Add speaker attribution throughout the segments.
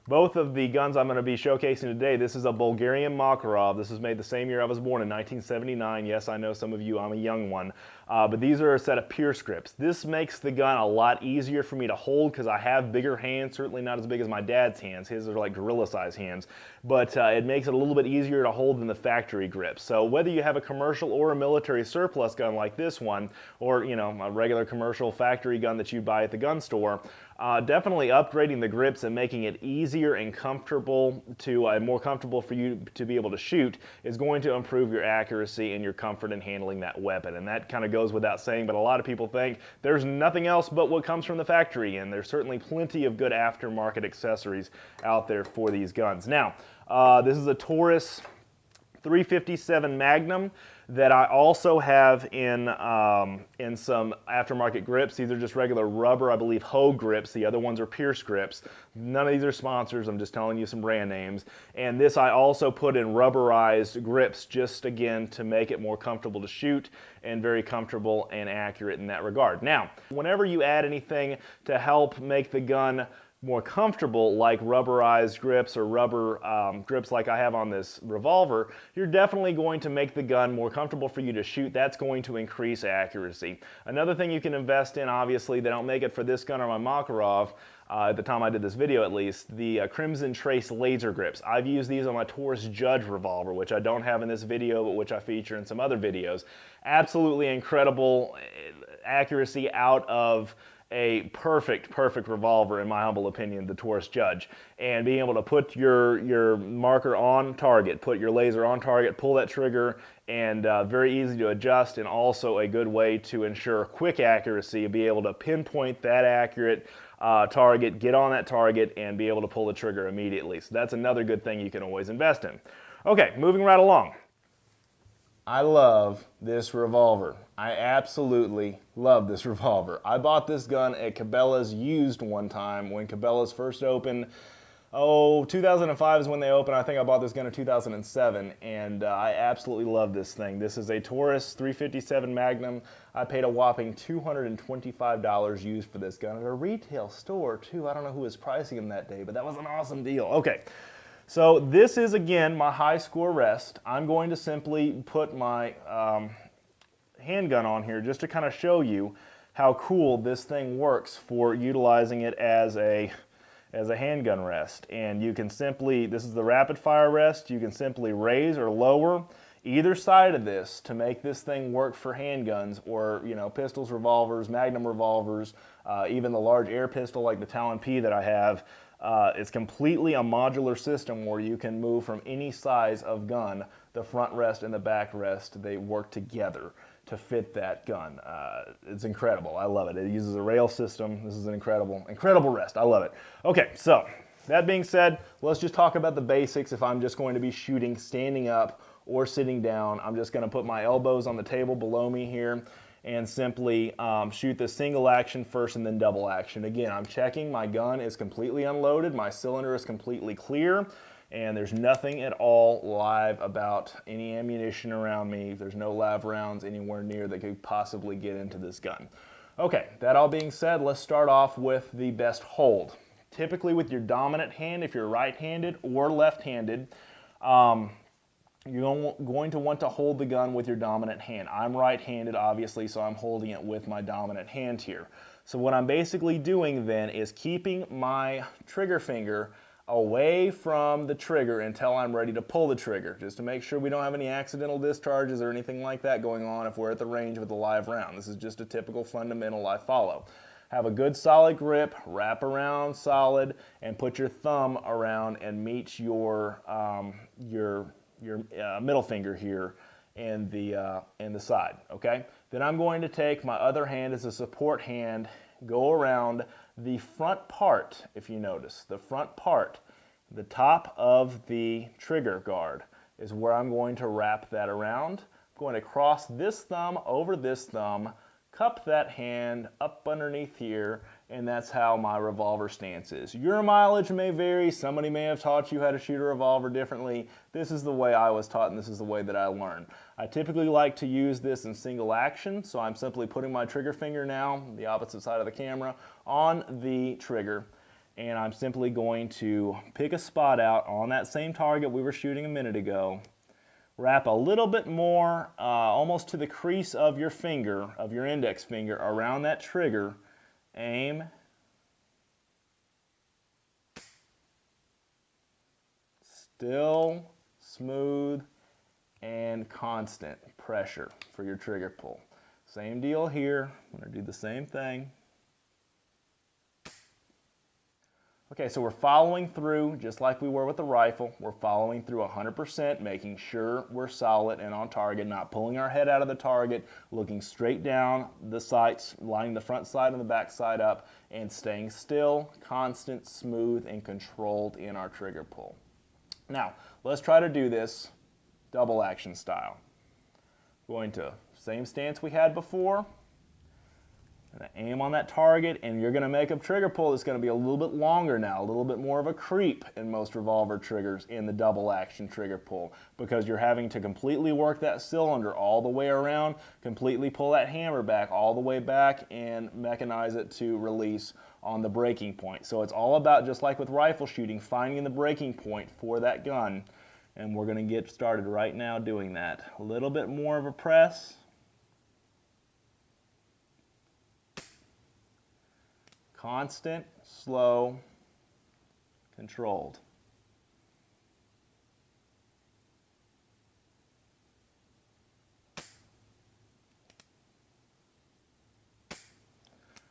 Speaker 1: Both of the guns I'm going to be showcasing today, this is a Bulgarian Makarov. This was made the same year I was born in 1979. Yes, I know some of you, I'm a young one. But these are a set of Pierce grips. This makes the gun a lot easier for me to hold because I have bigger hands, certainly not as big as my dad's hands. His are like gorilla-sized hands. But it makes it a little bit easier to hold than the factory grip. So whether you have a commercial or a military surplus gun like this one, or a regular commercial factory gun that you buy at the gun store, definitely upgrading the grips and making it easier and comfortable to more comfortable for you to be able to shoot is going to improve your accuracy and your comfort in handling that weapon. And that kind of goes without saying, but a lot of people think there's nothing else but what comes from the factory, and there's certainly plenty of good aftermarket accessories out there for these guns. Now, this is a Taurus 357 Magnum that I also have in some aftermarket grips. These are just regular rubber, I believe, Hogue grips. The other ones are Pierce grips. None of these are sponsors. I'm just telling you some brand names. And this I also put in rubberized grips just, again, to make it more comfortable to shoot and very comfortable and accurate in that regard. Now, whenever you add anything to help make the gun more comfortable, like rubberized grips or rubber grips like I have on this revolver, you're definitely going to make the gun more comfortable for you to shoot. That's going to increase accuracy. Another thing you can invest in, obviously, they don't make it for this gun or my Makarov, at the time I did this video at least, the Crimson Trace laser grips. I've used these on my Taurus Judge revolver, which I don't have in this video, but which I feature in some other videos. Absolutely incredible accuracy out of a perfect revolver, in my humble opinion, the Taurus Judge. And being able to put your marker on target, put your laser on target, pull that trigger, and very easy to adjust, and also a good way to ensure quick accuracy and be able to pinpoint that accurate target, get on that target, and be able to pull the trigger immediately. So that's another good thing you can always invest in. Okay, moving right along. I love this revolver. I absolutely love this revolver. I bought this gun at Cabela's used one time when Cabela's first opened. 2005 is when they opened. I think I bought this gun in 2007, and I absolutely love this thing. This is a Taurus 357 Magnum. I paid a whopping $225 used for this gun at a retail store, too. I don't know who was pricing them that day, but that was an awesome deal. Okay. So this is, again, my high score rest. I'm going to simply put my handgun on here just to kind of show you how cool this thing works for utilizing it as a handgun rest. And you can simply, this is the rapid fire rest, you can simply raise or lower either side of this to make this thing work for handguns or, pistols, revolvers, Magnum revolvers, even the large air pistol like the Talon P that I have. It's completely a modular system where you can move from any size of gun. The front rest and the back rest, they work together to fit that gun. It's incredible. I love it. It uses a rail system. This is an incredible rest. I love it. Okay, so that being said, let's just talk about the basics. If I'm just going to be shooting standing up or sitting down, I'm just going to put my elbows on the table below me here and simply shoot the single action first and then double action. Again, I'm checking my gun is completely unloaded, my cylinder is completely clear, and there's nothing at all live about any ammunition around me. There's no live rounds anywhere near that could possibly get into this gun. Okay, that all being said, let's start off with the best hold. Typically with your dominant hand, if you're right-handed or left-handed, you're going to want to hold the gun with your dominant hand. I'm right-handed, obviously, so I'm holding it with my dominant hand here. So what I'm basically doing then is keeping my trigger finger away from the trigger until I'm ready to pull the trigger, just to make sure we don't have any accidental discharges or anything like that going on if we're at the range with a live round. This is just a typical fundamental I follow. Have a good solid grip, wrap around solid, and put your thumb around and meet your middle finger here and the side, okay? Then I'm going to take my other hand as a support hand, go around the front part, if you notice, the front part, the top of the trigger guard is where I'm going to wrap that around. I'm going to cross this thumb over this thumb, cup that hand up underneath here, and that's how my revolver stance is. Your mileage may vary. Somebody may have taught you how to shoot a revolver differently. This is the way I was taught, and this is the way that I learned. I typically like to use this in single action, so I'm simply putting my trigger finger now, the opposite side of the camera, on the trigger, and I'm simply going to pick a spot out on that same target we were shooting a minute ago, wrap a little bit more, almost to the crease of your finger, of your index finger, around that trigger, aim, still, smooth, and constant pressure for your trigger pull. Same deal here. I'm going to do the same thing. Okay, so we're following through just like we were with the rifle. We're following through 100%, making sure we're solid and on target, not pulling our head out of the target, looking straight down the sights, lining the front side and the back side up, and staying still, constant, smooth, and controlled in our trigger pull. Now, let's try to do this double action style. Going to same stance we had before. Gonna aim on that target, and you're gonna make a trigger pull that's gonna be a little bit longer now, a little bit more of a creep in most revolver triggers in the double action trigger pull, because you're having to completely work that cylinder all the way around, completely pull that hammer back all the way back, and mechanize it to release on the breaking point. So it's all about, just like with rifle shooting, finding the breaking point for that gun, and we're gonna get started right now doing that. A little bit more of a press. Constant, slow, controlled.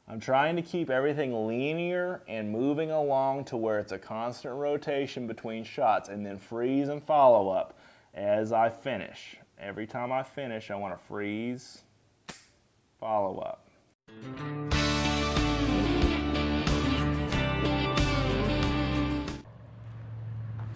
Speaker 1: I'm trying to keep everything linear and moving along to where it's a constant rotation between shots, and then freeze and follow up as I finish. Every time I finish, I want to freeze, follow up.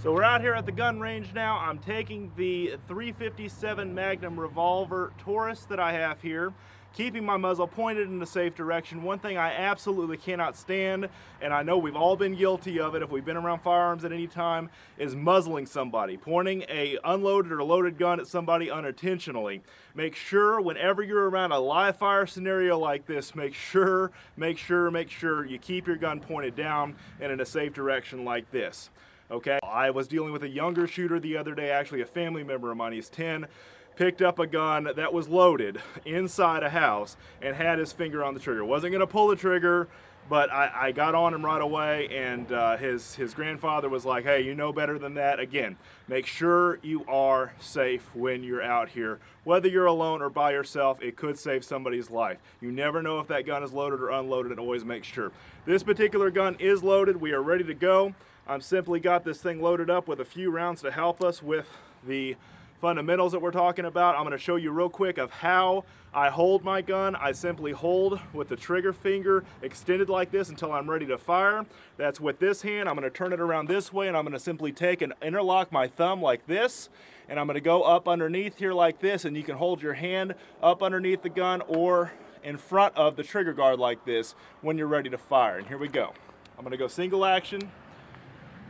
Speaker 1: So we're out here at the gun range now. I'm taking the .357 Magnum revolver Taurus that I have here, keeping my muzzle pointed in a safe direction. One thing I absolutely cannot stand, and I know we've all been guilty of it if we've been around firearms at any time, is muzzling somebody, pointing a unloaded or loaded gun at somebody unintentionally. Make sure whenever you're around a live fire scenario like this, make sure you keep your gun pointed down and in a safe direction like this. Okay, I was dealing with a younger shooter the other day, actually a family member of mine. He's 10, picked up a gun that was loaded inside a house and had his finger on the trigger. Wasn't gonna pull the trigger, but I got on him right away, and his grandfather was like, hey, you know better than that. Again, make sure you are safe when you're out here. Whether you're alone or by yourself, it could save somebody's life. You never know if that gun is loaded or unloaded, and always make sure. This particular gun is loaded. We are ready to go. I've simply got this thing loaded up with a few rounds to help us with the fundamentals that we're talking about. I'm going to show you real quick of how I hold my gun. I simply hold with the trigger finger extended like this until I'm ready to fire. That's with this hand. I'm going to turn it around this way, and I'm going to simply take and interlock my thumb like this, and I'm going to go up underneath here like this, and you can hold your hand up underneath the gun or in front of the trigger guard like this when you're ready to fire. And here we go. I'm going to go single action.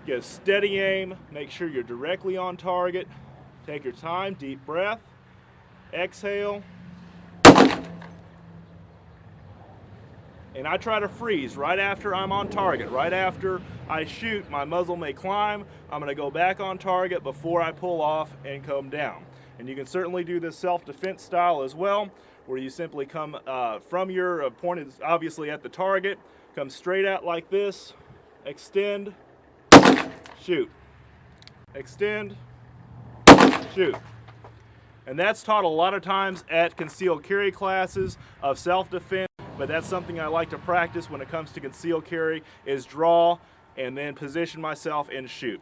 Speaker 1: Get a steady aim, make sure you're directly on target. Take your time, deep breath, exhale. And I try to freeze right after I'm on target. Right after I shoot, my muzzle may climb. I'm gonna go back on target before I pull off and come down. And you can certainly do this self-defense style as well, where you simply come from your point is obviously at the target, come straight out like this, extend, shoot, extend, shoot. And that's taught a lot of times at concealed carry classes of self-defense, but that's something I like to practice when it comes to concealed carry, is draw and then position myself and shoot.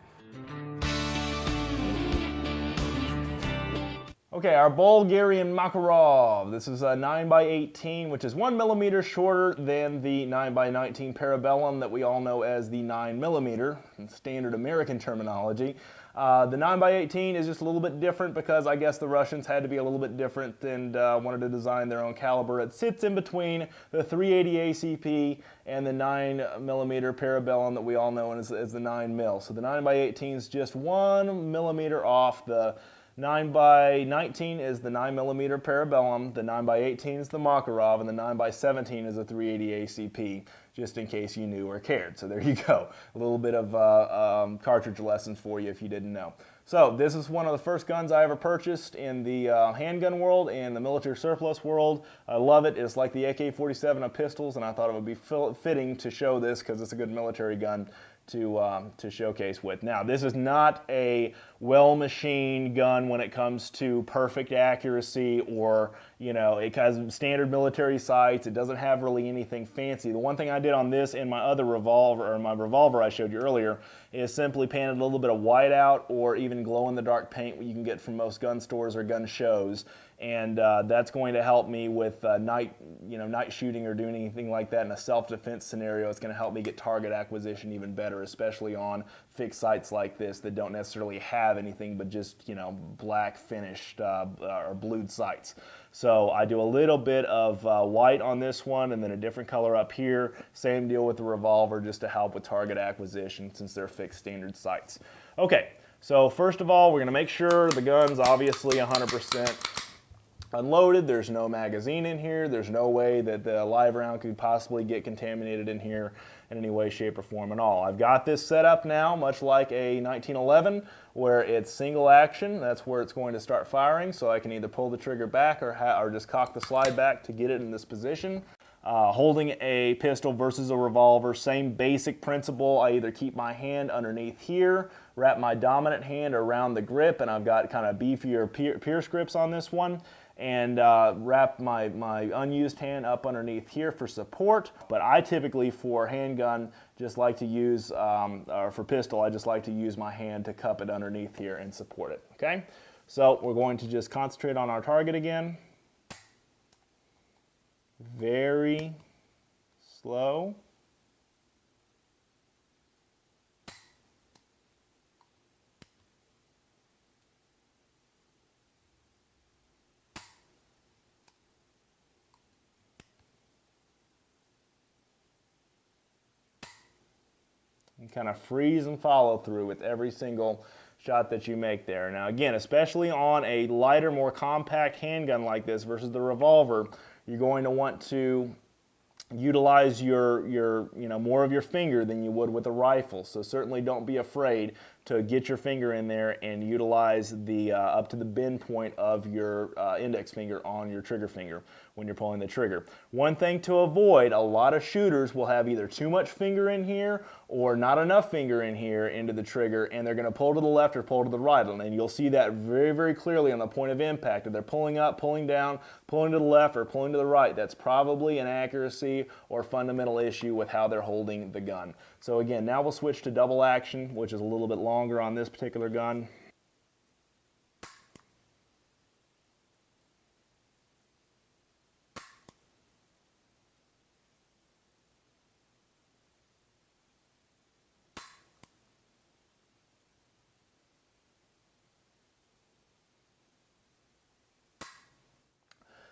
Speaker 1: Okay, our Bulgarian Makarov. This is a 9x18, which is 1 millimeter shorter than the 9x19 Parabellum that we all know as the 9mm, in standard American terminology. The 9x18 is just a little bit different because I guess the Russians had to be a little bit different and wanted to design their own caliber. It sits in between the .380 ACP and the 9mm Parabellum that we all know as the 9mm. So the 9x18 is just 1 millimeter off the 9x19 is the 9mm Parabellum, the 9x18 is the Makarov, and the 9x17 is a 380 ACP, just in case you knew or cared. So there you go, a little bit of cartridge lessons for you if you didn't know. So this is one of the first guns I ever purchased in the handgun world and the military surplus world. I love it. It's like the AK-47 of pistols, and I thought it would be fitting to show this because it's a good military gun to showcase with. Now, this is not a well-machined gun when it comes to perfect accuracy, or, you know, it has standard military sights. It doesn't have really anything fancy. The one thing I did on this and my other revolver, or my revolver I showed you earlier, is simply painted a little bit of white out or even glow-in-the-dark paint you can get from most gun stores or gun shows. And that's going to help me with night shooting or doing anything like that in a self-defense scenario. It's going to help me get target acquisition even better, especially on fixed sights like this that don't necessarily have anything but just, you know, black finished or blued sights. So I do a little bit of white on this one and then a different color up here. Same deal with the revolver, just to help with target acquisition since they're fixed standard sights. Okay, so first of all, we're going to make sure the gun's obviously 100% unloaded. There's no magazine in here. There's no way that the live round could possibly get contaminated in here in any way, shape, or form at all. I've got this set up now, much like a 1911, where it's single action. That's where it's going to start firing, so I can either pull the trigger back or just cock the slide back to get it in this position. Holding a pistol versus a revolver, same basic principle. I either keep my hand underneath here, wrap my dominant hand around the grip, and I've got kind of beefier Pierce grips on this one, and wrap my unused hand up underneath here for support. But I typically, for handgun, just like to use, or for pistol, I just like to use my hand to cup it underneath here and support it, okay? So we're going to just concentrate on our target again. Very slow. And kind of freeze and follow through with every single shot that you make there. Now again, especially on a lighter, more compact handgun like this versus the revolver, you're going to want to utilize your more of your finger than you would with a rifle. So certainly don't be afraid to get your finger in there and utilize the up to the bend point of your index finger on your trigger finger when you're pulling the trigger. One thing to avoid, a lot of shooters will have either too much finger in here or not enough finger in here into the trigger, and they're going to pull to the left or pull to the right, and you'll see that very, very clearly on the point of impact. If they're pulling up, pulling down, pulling to the left, or pulling to the right, that's probably an accuracy or fundamental issue with how they're holding the gun. So again, now we'll switch to double action, which is a little bit longer on this particular gun.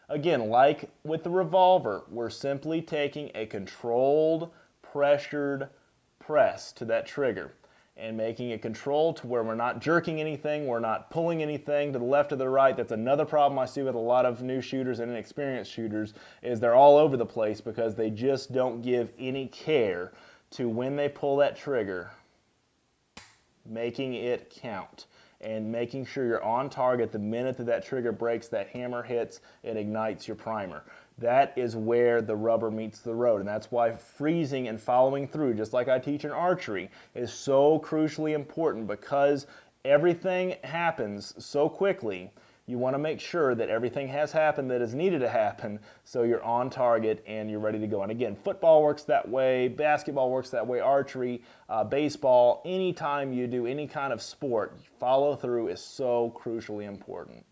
Speaker 1: Again, like with the revolver, we're simply taking a controlled, pressured press to that trigger and making it controlled to where we're not jerking anything, we're not pulling anything to the left or the right. That's another problem I see with a lot of new shooters and inexperienced shooters, is they're all over the place because they just don't give any care to when they pull that trigger, making it count, and making sure you're on target the minute that trigger breaks, that hammer hits, it ignites your primer. That is where the rubber meets the road, and that's why freezing and following through, just like I teach in archery, is so crucially important, because everything happens so quickly. You want to make sure that everything has happened that is needed to happen, so you're on target and you're ready to go. And again, football works that way, basketball works that way, archery, baseball, anytime you do any kind of sport, follow through is so crucially important.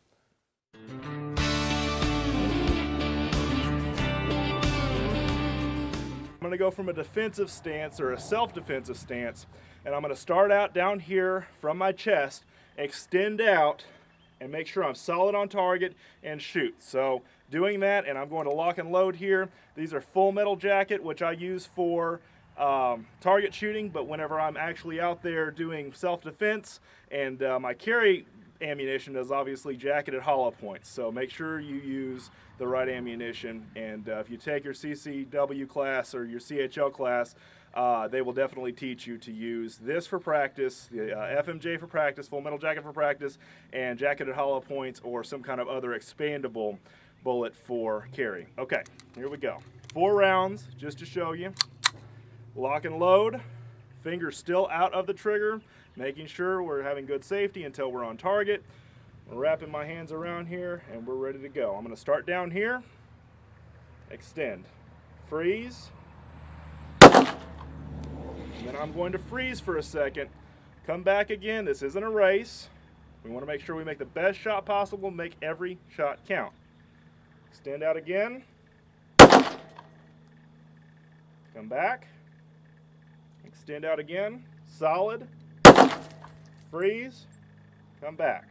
Speaker 1: I'm going to go from a defensive stance or a self-defensive stance, and I'm going to start out down here from my chest, extend out, and make sure I'm solid on target and shoot. So doing that, and I'm going to lock and load here. These are full metal jacket, which I use for target shooting, but whenever I'm actually out there doing self-defense, and my carry
Speaker 2: ammunition is obviously jacketed hollow points, so make sure you use the right ammunition. And if you take your CCW class or your CHL class, they will definitely teach you to use this for practice, the FMJ for practice, full metal jacket for practice, and jacketed hollow points or some kind of other expandable bullet for carry. Okay, here we go. 4 rounds, just to show you. Lock and load, fingers still out of the trigger, making sure we're having good safety until we're on target. I'm wrapping my hands around here and we're ready to go. I'm going to start down here, extend, freeze, and then I'm going to freeze for a second, come back again. This isn't a race. We want to make sure we make the best shot possible, make every shot count. Extend out again, come back, extend out again, solid, freeze, come back,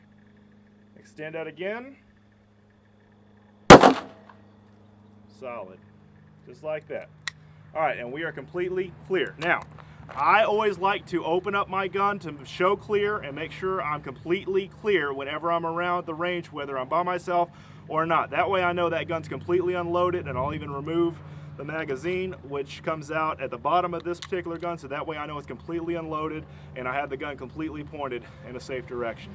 Speaker 2: extend out again, solid, just like that. All right, and we are completely clear. Now, I always like to open up my gun to show clear and make sure I'm completely clear whenever I'm around the range, whether I'm by myself or not. That way I know that gun's completely unloaded, and I'll even remove the magazine, which comes out at the bottom of this particular gun, so that way I know it's completely unloaded and I have the gun completely pointed in a safe direction.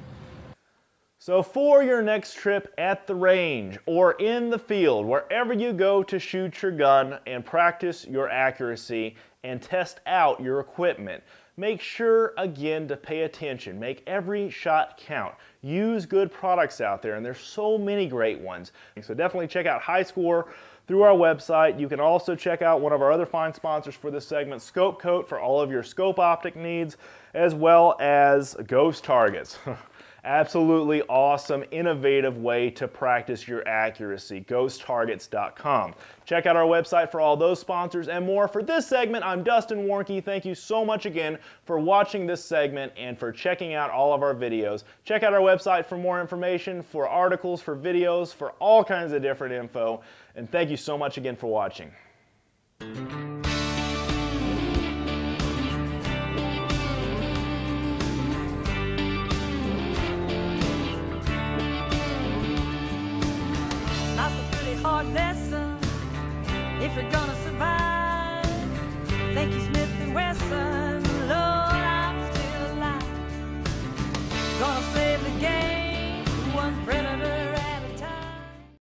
Speaker 1: So for your next trip at the range or in the field, wherever you go to shoot your gun and practice your accuracy and test out your equipment, make sure again to pay attention. Make every shot count. Use good products out there, and there's so many great ones. So definitely check out High Score through our website. You can also check out one of our other fine sponsors for this segment, Scope Coat, for all of your scope optic needs, as well as Ghost Targets. Absolutely awesome, innovative way to practice your accuracy, ghosttargets.com. Check out our website for all those sponsors and more. For this segment, I'm Dustin Warnke. Thank you so much again for watching this segment and for checking out all of our videos. Check out our website for more information, for articles, for videos, for all kinds of different info. And thank you so much again for watching.
Speaker 3: Hard lesson if you're gonna survive. Think he's